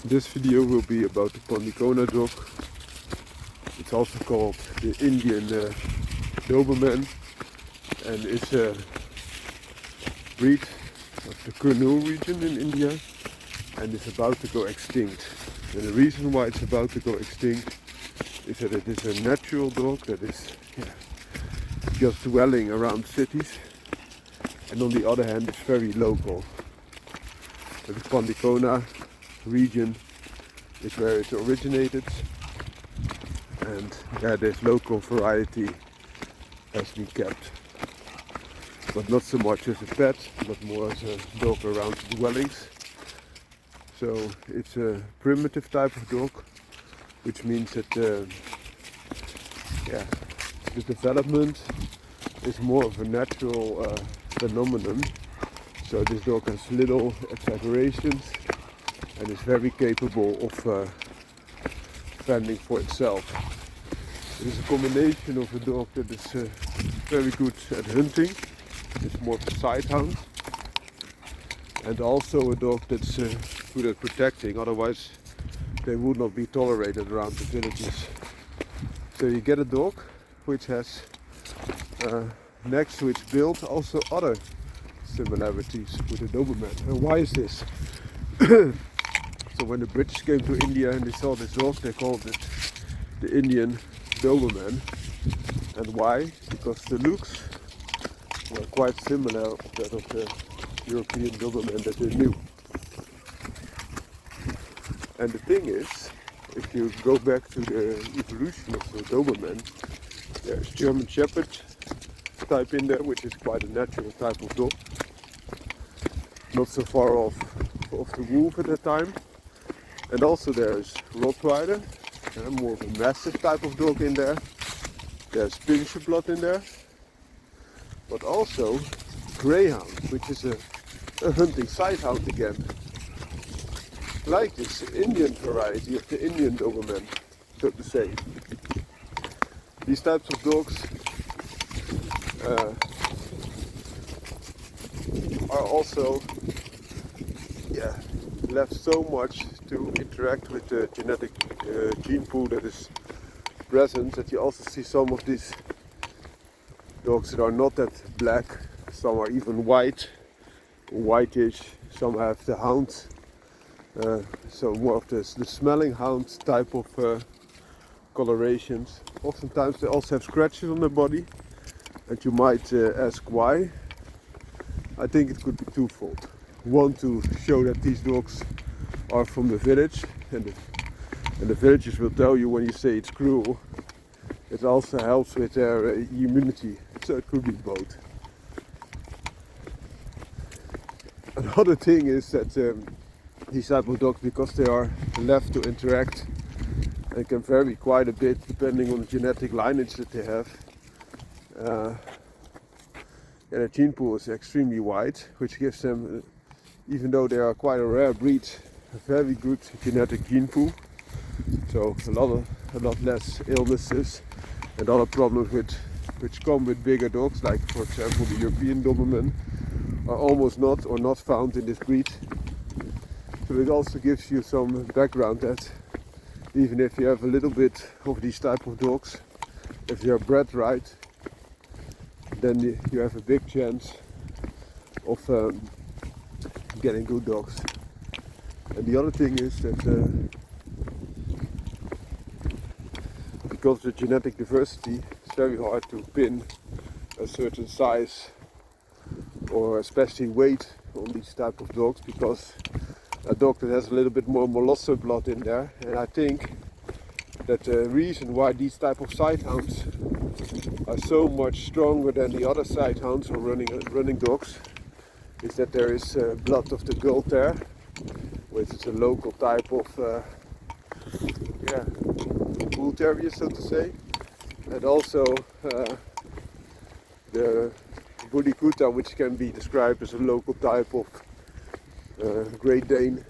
This video will be about the Pandikona dog. It's also called the Indian Doberman, and it's a breed of the Kurnool region in India, and it's about to go extinct. And the reason why it's about to go extinct is that it is a natural dog that is just dwelling around cities, and on the other hand it's very local. So the Pandikona region is where it originated, and this local variety has been kept, but not so much as a pet, but more as a dog around dwellings. So it's a primitive type of dog, which means that the development is more of a natural phenomenon. So this dog has little exaggerations and is very capable of fending for itself. It is a combination of a dog that is very good at hunting, it's more of a sighthound, and also a dog that's good at protecting, otherwise they would not be tolerated around the villages. So you get a dog which has next to its build also other similarities with the Doberman. And why is this? So when the British came to India and they saw this dog, they called it the Indian Doberman. And why? Because the looks were quite similar to that of the European Doberman that they knew. And the thing is, if you go back to the evolution of the Doberman, there's German Shepherd type in there, which is quite a natural type of dog. Not so far off the wolf at that time. And also there's Rottweiler, more of a massive type of dog in there. There's Pinscher blood in there. But also Greyhound, which is a hunting sighthound again. Like this Indian variety of the Indian Doberman, so to say. These types of dogs are also left so much to interact with the genetic gene pool that is present, that you also see some of these dogs that are not that black, some are even whitish, some have the hound, so more of the smelling hound type of colorations. Oftentimes they also have scratches on their body, and you might ask why. I think it could be twofold. One, to show that these dogs are from the village, and the villagers will tell you when you say it's cruel. It also helps with their immunity, so it could be both. Another thing is that these type of dogs, because they are left to interact, and can vary quite a bit depending on the genetic lineage that they have. Their gene pool is extremely wide, which gives them, even though they are quite a rare breed, a very good genetic gene pool. So a lot less illnesses and other problems which come with bigger dogs, like for example the European Doberman, are almost not or not found in this breed. So it also gives you some background that even if you have a little bit of these type of dogs, if they are bred right, then you have a big chance of getting good dogs. And the other thing is that because of the genetic diversity, it's very hard to pin a certain size or especially weight on these type of dogs, because a dog that has a little bit more Molosser blood in there, and I think that the reason why these type of sighthounds are so much stronger than the other sighthounds or running dogs is that there is blood of the Gull Terrier, which is a local type of bull terrier, so to say, and also the Bullikuta, which can be described as a local type of Great Dane,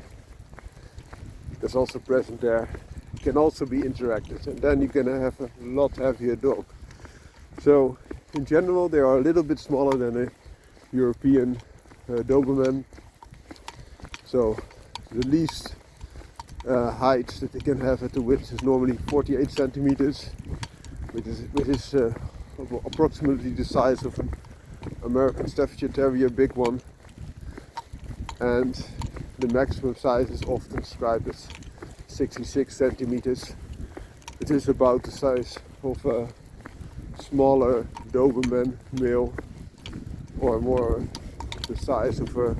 that's also present there, can also be interacted, and then you're gonna have a lot heavier dog. So in general they are a little bit smaller than a European Doberman. So the least height that they can have at the width is normally 48 centimeters, which is approximately the size of an American Staffordshire Terrier, big one. And the maximum size is often described as 66 centimeters. It is about the size of a smaller Doberman male, or more the size of a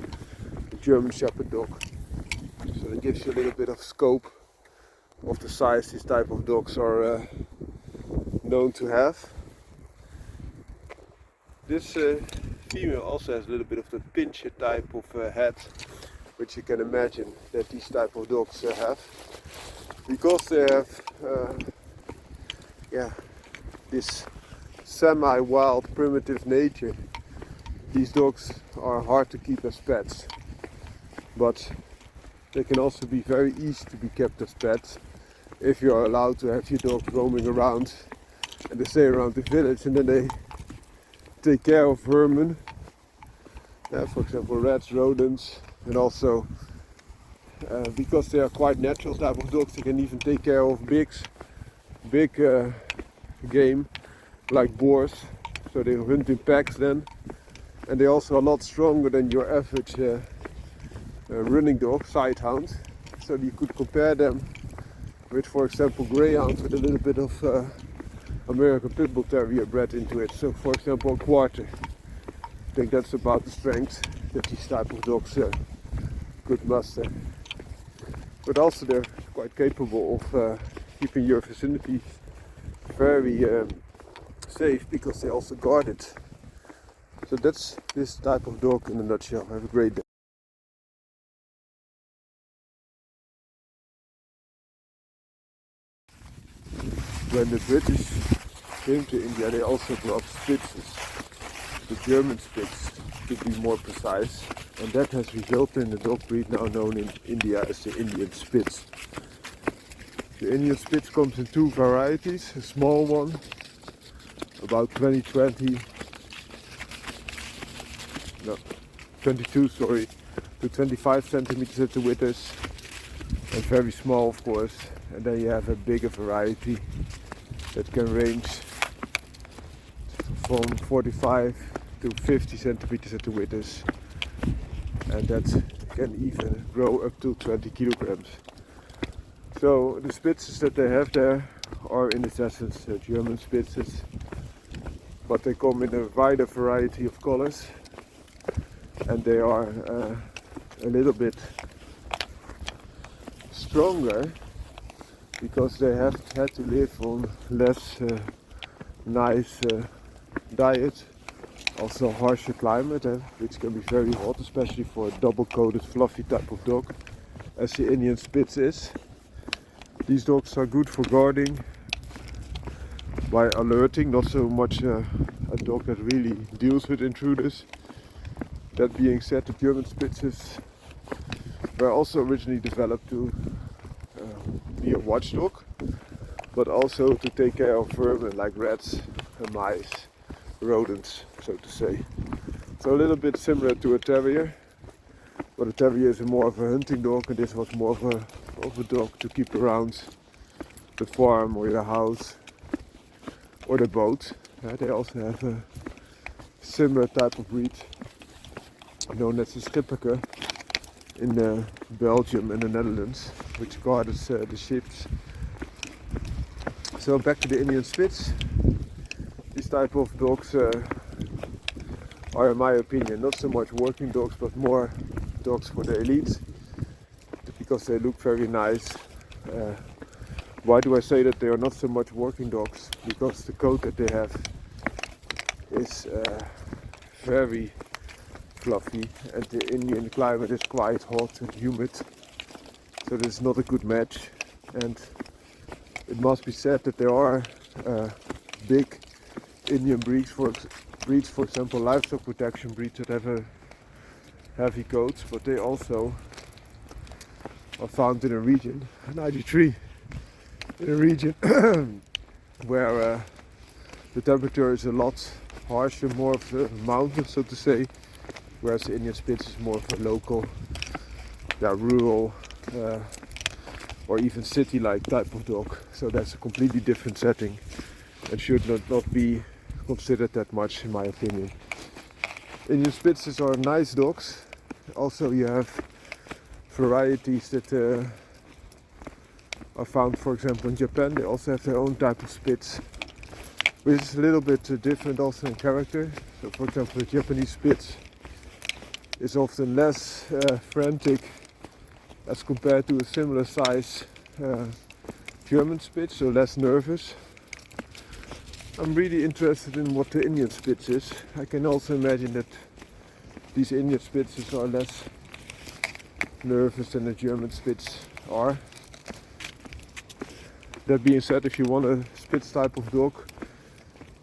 German Shepherd dog. So that gives you a little bit of scope of the size these type of dogs are known to have. This female also has a little bit of the pincher type of head, which you can imagine that these type of dogs have, because they have this semi-wild primitive nature. These dogs are hard to keep as pets, but they can also be very easy to be kept as pets if you are allowed to have your dogs roaming around, and they stay around the village, and then they take care of vermin, for example rats, rodents, and also because they are quite natural type of dogs, they can even take care of big game like boars. So they hunt in packs then, and they're also a lot stronger than your average running dog, sighthound. So you could compare them with, for example, greyhounds with a little bit of American Pit Bull Terrier bred into it. So for example, a quarter. I think that's about the strength that these type of dogs could muster. But also they're quite capable of keeping your vicinity very safe, because they also guard it. So that's this type of dog in a nutshell. Have a great day. When the British came to India, they also brought Spitzes, the German Spitz to be more precise, and that has resulted in a dog breed now known in India as the Indian Spitz. The Indian Spitz comes in two varieties: a small one, about 22 to 25 centimeters at the withers, and very small of course, and then you have a bigger variety that can range from 45 to 50 centimeters at the withers, and that can even grow up to 20 kilograms. So the Spitzes that they have there are in its essence German Spitzes, but they come in a wider variety of colors, and they are a little bit stronger because they have had to live on less nice diet, also harsher climate, which can be very hot, especially for a double-coated fluffy type of dog as the Indian Spitz is. These dogs are good for guarding by alerting, not so much a dog that really deals with intruders. That being said, the German Spitzes were also originally developed to be a watchdog, but also to take care of vermin like rats and mice, rodents, so to say. So a little bit similar to a terrier, but a terrier is more of a hunting dog, and this was more of a dog to keep around the farm or your house or the boat. They also have a similar type of breed known as the Schipper in Belgium and the Netherlands, which guards the ships. So back to the Indian Spitz. These type of dogs are, in my opinion, not so much working dogs, but more dogs for the elite, because they look very nice. Why do I say that they are not so much working dogs? Because the coat that they have is very fluffy, and the Indian climate is quite hot and humid, so this is not a good match. And it must be said that there are big Indian breeds, for example livestock protection breeds that have a heavy coats, but they also are found in a region, 93, in a region where the temperature is a lot harsher, more of the mountains, so to say, whereas the Indian Spitz is more of a local, rural or even city-like type of dog. So that's a completely different setting and should not be considered that much, in my opinion. Indian Spitzes are nice dogs. Also, you have varieties that are found, for example, in Japan. They also have their own type of Spitz, which is a little bit different also in character. So, for example, the Japanese Spitz is often less frantic as compared to a similar size German Spitz, so less nervous. I'm really interested in what the Indian Spitz is. I can also imagine that these Indian Spitzes are less nervous than the German Spitz are. That being said, if you want a Spitz type of dog,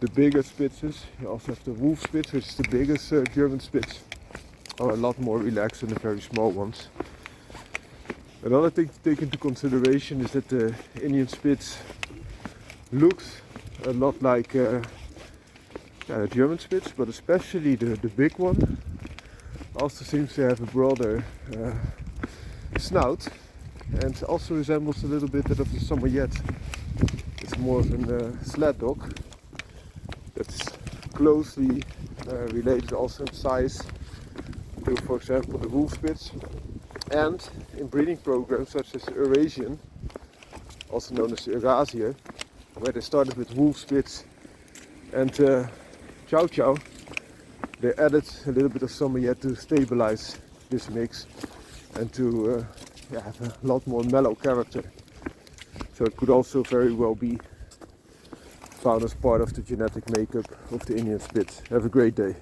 the bigger Spitzes, you also have the Wolf Spitz, which is the biggest German Spitz, are a lot more relaxed than the very small ones. Another thing to take into consideration is that the Indian Spitz looks a lot like the German Spitz, but especially the big one also seems to have a broader snout and also resembles a little bit that of the Samoyed. It's more of a sled dog that's closely related also in size to, for example, the Wolf Spitz. And in breeding programs such as Eurasian, also known as the Eurasia, where they started with Wolf Spitz and Chow Chow, they added a little bit of Samoyed to stabilize this mix and to have a lot more mellow character. So it could also very well be found as part of the genetic makeup of the Indian Spitz. Have a great day.